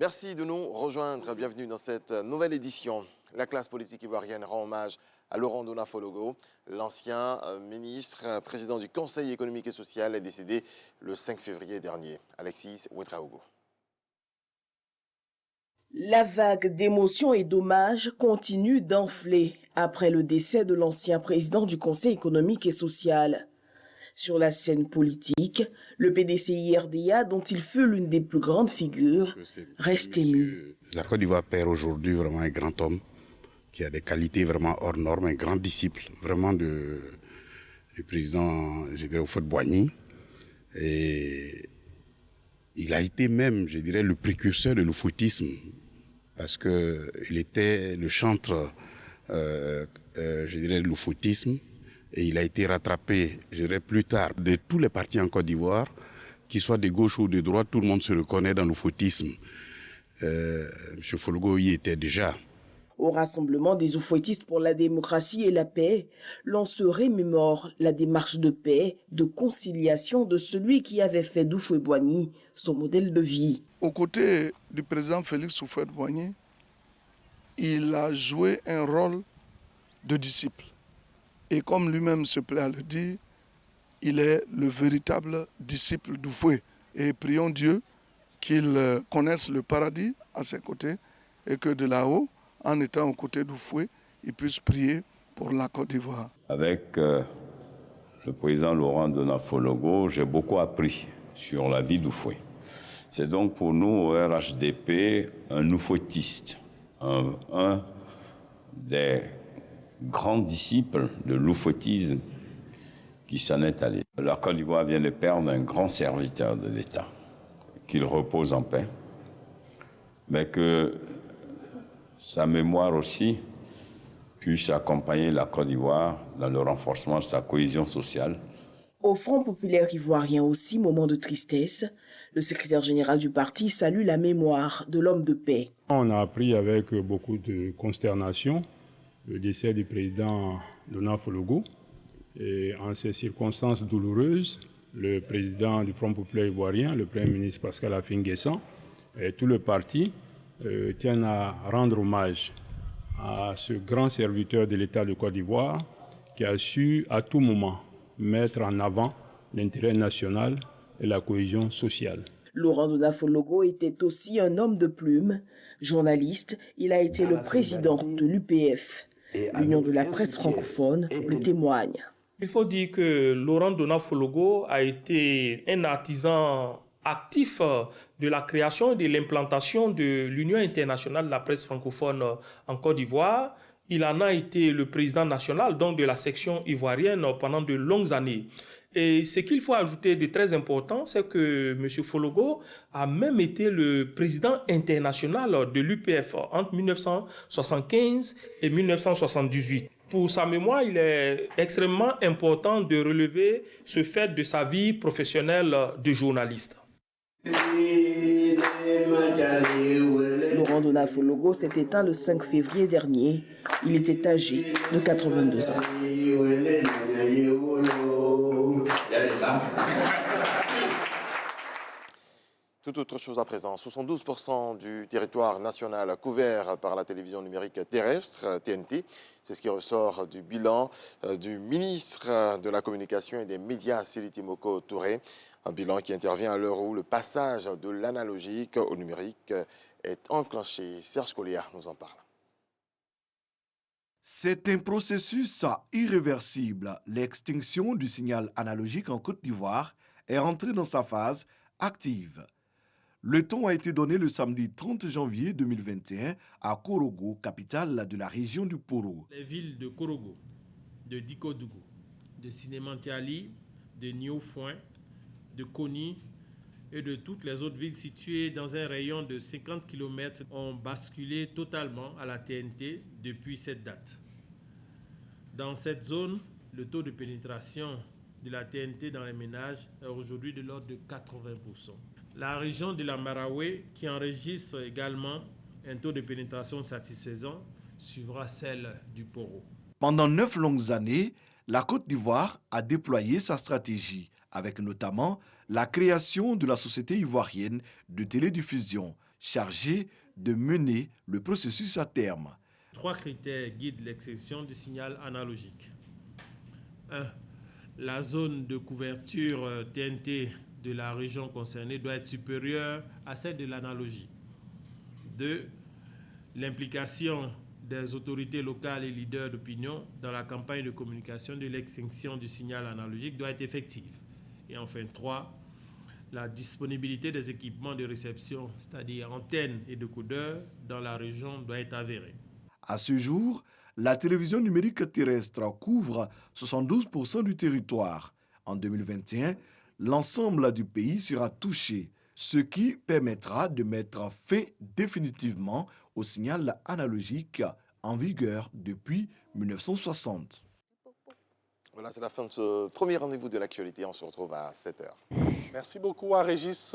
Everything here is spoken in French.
Merci de nous rejoindre. Bienvenue dans cette nouvelle édition. La classe politique ivoirienne rend hommage à Laurent Dona-Fologo. L'ancien ministre, président du Conseil économique et social, est décédé le 5 février dernier. Alexis Ouedraogo. La vague d'émotions et d'hommages continue d'enfler après le décès de l'ancien président du Conseil économique et social. Sur la scène politique, le PDCI-RDA, dont il fut l'une des plus grandes figures, reste ému. La Côte d'Ivoire perd aujourd'hui vraiment un grand homme qui a des qualités vraiment hors normes, un grand disciple vraiment du président, je dirais, Houphouët-Boigny. Et il a été même, je dirais, le précurseur de l'oufoutisme parce qu'il était le chantre, je dirais, de l'oufoutisme. Et il a été rattrapé, je dirais, plus tard, de tous les partis en Côte d'Ivoire, qu'ils soient de gauche ou de droite, tout le monde se reconnaît dans l'oufoutisme. M. Fologo y était déjà. Au rassemblement des oufouettistes pour la démocratie et la paix, l'on se remémore la démarche de paix, de conciliation de celui qui avait fait d'Houphouët-Boigny son modèle de vie. Aux côtés du président Félix Houphouët-Boigny, il a joué un rôle de disciple. Et comme lui-même se plaît à le dire, il est le véritable disciple d'Houphouët. Et prions Dieu qu'il connaisse le paradis à ses côtés et que de là-haut, en étant aux côtés d'Houphouët, il puisse prier pour la Côte d'Ivoire. Avec le président Laurent Dona-Fologo, j'ai beaucoup appris sur la vie d'Houphouët. C'est donc pour nous, au RHDP, un oufouettiste, un des grands disciples de l'oufouettisme qui s'en est allé. La Côte d'Ivoire vient de perdre un grand serviteur de l'État, qu'il repose en paix, mais que sa mémoire aussi puisse accompagner la Côte d'Ivoire dans le renforcement de sa cohésion sociale. Au Front populaire ivoirien aussi, moment de tristesse, le secrétaire général du parti salue la mémoire de l'homme de paix. On a appris avec beaucoup de consternation le décès du président Dona-Fologo. Et en ces circonstances douloureuses, le président du Front populaire ivoirien, le Premier ministre Pascal Affi-N'Guessan, et tout le parti tiennent à rendre hommage à ce grand serviteur de l'État de Côte d'Ivoire qui a su à tout moment mettre en avant l'intérêt national et la cohésion sociale. Laurent Dona-Fologo était aussi un homme de plume. Journaliste, il a été le président de l'UPF. L'Union de la presse francophone le témoigne. Il faut dire que Laurent Dona-Fologo a été un artisan actif de la création et de l'implantation de l'Union internationale de la presse francophone en Côte d'Ivoire. Il en a été le président national donc de la section ivoirienne pendant de longues années. Et ce qu'il faut ajouter de très important, c'est que M. Fologo a même été le président international de l'UPF entre 1975 et 1978. Pour sa mémoire, il est extrêmement important de relever ce fait de sa vie professionnelle de journaliste. Laurent Dona-Fologo s'est éteint le 5 février dernier. Il était âgé de 82 ans. Tout autre chose à présent. 72% du territoire national couvert par la télévision numérique terrestre, TNT. C'est ce qui ressort du bilan du ministre de la Communication et des Médias, Sely Timoko Touré. Un bilan qui intervient à l'heure où le passage de l'analogique au numérique est enclenché. Serge Collia nous en parle. C'est un processus irréversible. L'extinction du signal analogique en Côte d'Ivoire est rentrée dans sa phase active. Le ton a été donné le samedi 30 janvier 2021 à Korogo, capitale de la région du Poro. Les villes de Korogo, de Dikodougou, de Sinémantiali, de Niofouin, de Koni et de toutes les autres villes situées dans un rayon de 50 km ont basculé totalement à la TNT depuis cette date. Dans cette zone, le taux de pénétration de la TNT dans les ménages est aujourd'hui de l'ordre de 80%. La région de la Maraoué, qui enregistre également un taux de pénétration satisfaisant, suivra celle du Poro. Pendant 9 longues années, la Côte d'Ivoire a déployé sa stratégie, avec notamment la création de la Société ivoirienne de télédiffusion, chargé de mener le processus à terme. 3 critères guident l'extinction du signal analogique. 1. La zone de couverture TNT de la région concernée doit être supérieure à celle de l'analogie. 2. L'implication des autorités locales et leaders d'opinion dans la campagne de communication de l'extinction du signal analogique doit être effective. Et enfin 3. La disponibilité des équipements de réception, c'est-à-dire antennes et décodeurs, dans la région doit être avérée. À ce jour, la télévision numérique terrestre couvre 72% du territoire. En 2021, l'ensemble du pays sera touché, ce qui permettra de mettre fin définitivement au signal analogique en vigueur depuis 1960. Voilà, c'est la fin de ce premier rendez-vous de l'actualité. On se retrouve à 7h. Merci beaucoup à Régis.